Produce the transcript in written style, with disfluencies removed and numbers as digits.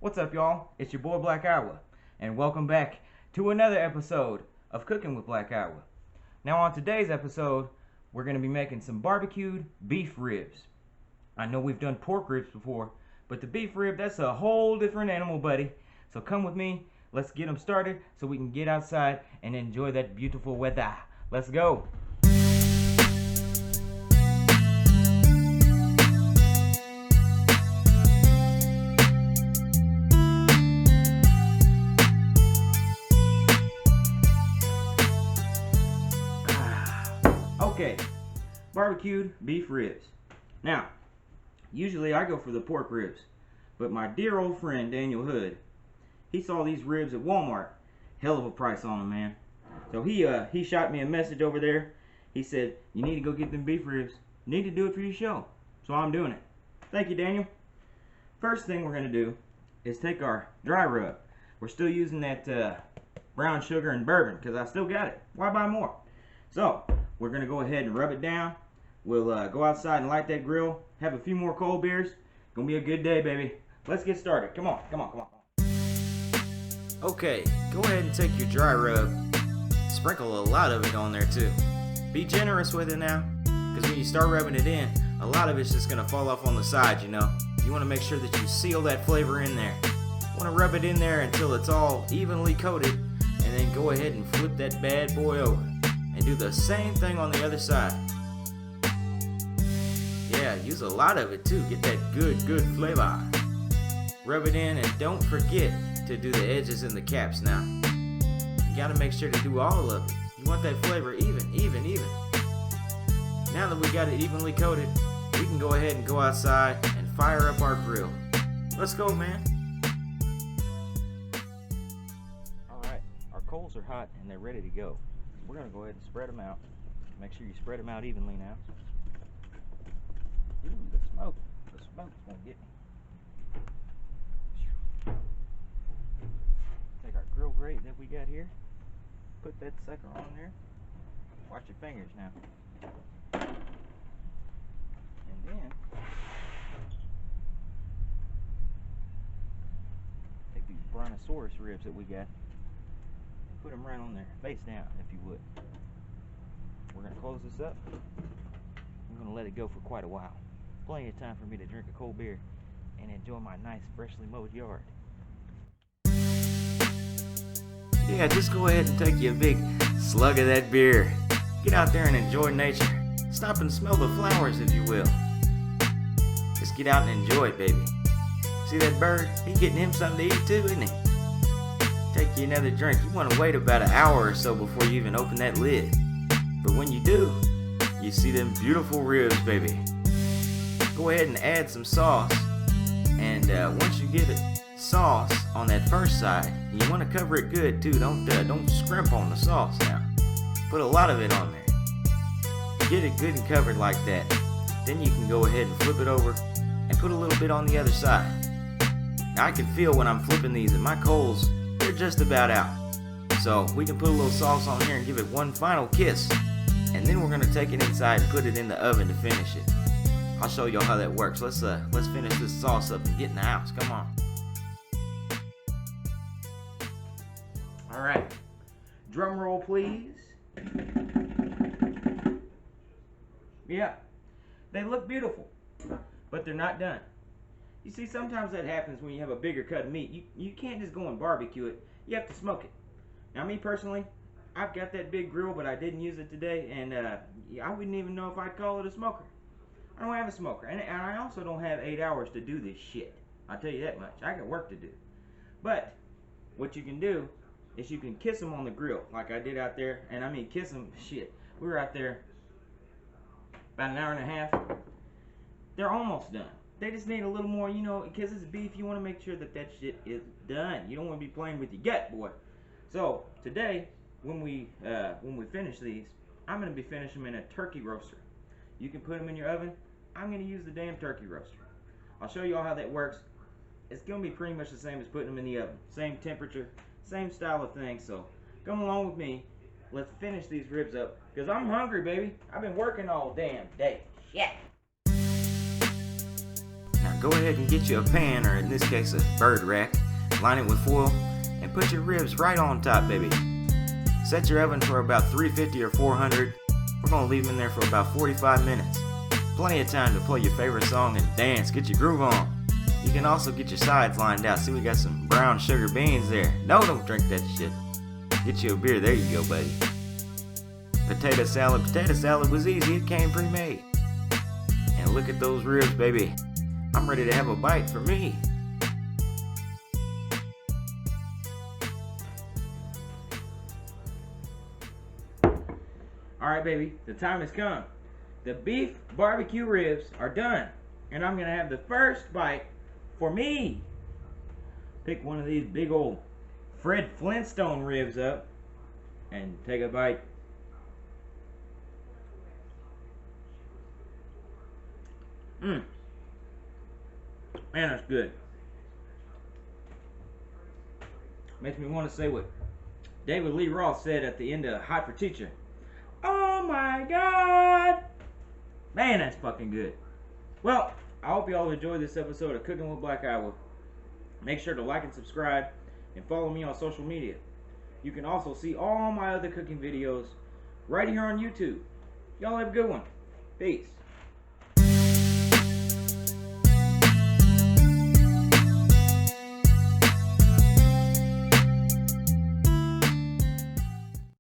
What's up, y'all? It's your boy Black Iowa, and welcome back to another episode of Cooking with Black Iowa. Now, on today's episode, we're going to be making some barbecued beef ribs. I know we've done pork ribs before, but the beef rib, that's a whole different animal, buddy. So come with me, let's get them started so we can get outside and enjoy that beautiful weather. Let's go! Okay, barbecued beef ribs. Now, usually I go for the pork ribs, but my dear old friend Daniel Hood, he saw these ribs at Walmart. Hell of a price on them, man. So he shot me a message over there. He said, you need to go get them beef ribs. You need to do it for your show. So I'm doing it. Thank you, Daniel. First thing we're going to do is take our dry rub. We're still using that brown sugar and bourbon because I still got it. Why buy more? So, we're going to go ahead and rub it down. We'll go outside and light that grill. Have a few more cold beers. Gonna be a good day, baby. Let's get started. Come on, come on, come on. Okay, go ahead and take your dry rub. Sprinkle a lot of it on there too. Be generous with it now, because when you start rubbing it in, a lot of it's just going to fall off on the side, you know. You want to make sure that you seal that flavor in there. You want to rub it in there until it's all evenly coated, and then go ahead and flip that bad boy over. And do the same thing on the other side. Yeah, use a lot of it too. Get that good flavor. Rub it in and don't forget to do the edges and the caps now. You gotta make sure to do all of it. You want that flavor even. Now that we got it evenly coated, we can go ahead and go outside and fire up our grill. Let's go, man. Alright, our coals are hot and they're ready to go. We're going to go ahead and spread them out. Make sure you spread them out evenly now. Ooh, the smoke's going to get me. Take our grill grate that we got here. Put that sucker on there. Watch your fingers now. And then, take these brontosaurus ribs that we got. Put them right on there, face down if you would. We're going to close this up. I'm going to let it go for quite a while. Plenty of time for me to drink a cold beer and enjoy my nice freshly mowed yard. Yeah, just go ahead and take you a big slug of that beer. Get out there and enjoy nature. Stop and smell the flowers if you will. Just get out and enjoy it, baby. See that bird? He's getting him something to eat too, isn't he? Take you another drink. You want to wait about an hour or so before you even open that lid. But when you do, you see them beautiful ribs, baby. Go ahead and add some sauce. And once you get it sauce on that first side, you want to cover it good too. Don't scrimp on the sauce now. Put a lot of it on there. Get it good and covered like that. Then you can go ahead and flip it over and put a little bit on the other side. Now I can feel when I'm flipping these that my coals, they're just about out. So we can put a little sauce on here and give it one final kiss. And then we're going to take it inside and put it in the oven to finish it. I'll show y'all how that works. Let's finish this sauce up and get in the house. Come on. Alright. Drum roll, please. Yeah. They look beautiful. But they're not done. You see, sometimes that happens when you have a bigger cut of meat. You can't just go and barbecue it. You have to smoke it. Now, me personally, I've got that big grill, but I didn't use it today, and I wouldn't even know if I'd call it a smoker. I don't have a smoker, and I also don't have 8 hours to do this shit. I'll tell you that much. I got work to do. But what you can do is you can kiss them on the grill, like I did out there, and I mean kiss them, shit. We were out there about an hour and a half. They're almost done. They just need a little more, you know, because it's beef, you want to make sure that that shit is done. You don't want to be playing with your gut, boy. So, today, when we finish these, I'm going to be finishing them in a turkey roaster. You can put them in your oven. I'm going to use the damn turkey roaster. I'll show you all how that works. It's going to be pretty much the same as putting them in the oven. Same temperature, same style of thing. So, come along with me. Let's finish these ribs up, because I'm hungry, baby. I've been working all damn day. Shit. go ahead and get you a pan, or in this case a bird rack. Line it with foil and put your ribs right on top, baby. Set your oven for about 350 or 400. We're gonna leave them in there for about 45 minutes. Plenty of time to play your favorite song and dance, get your groove on. You can also get your sides lined out. See, we got some brown sugar beans there. No, don't drink that shit. Get you a beer, there you go, buddy. Potato salad was easy, it came pre-made. And look at those ribs, baby. I'm ready to have a bite for me. Alright, baby, the time has come. The beef barbecue ribs are done. And I'm going to have the first bite for me. Pick one of these big old Fred Flintstone ribs up and take a bite. Man, that's good. Makes me want to say what David Lee Roth said at the end of Hot for Teacher. Oh my God! Man, that's fucking good. Well, I hope you all enjoyed this episode of Cooking with Black Iowa. Make sure to like and subscribe and follow me on social media. You can also see all my other cooking videos right here on YouTube. Y'all have a good one. Peace.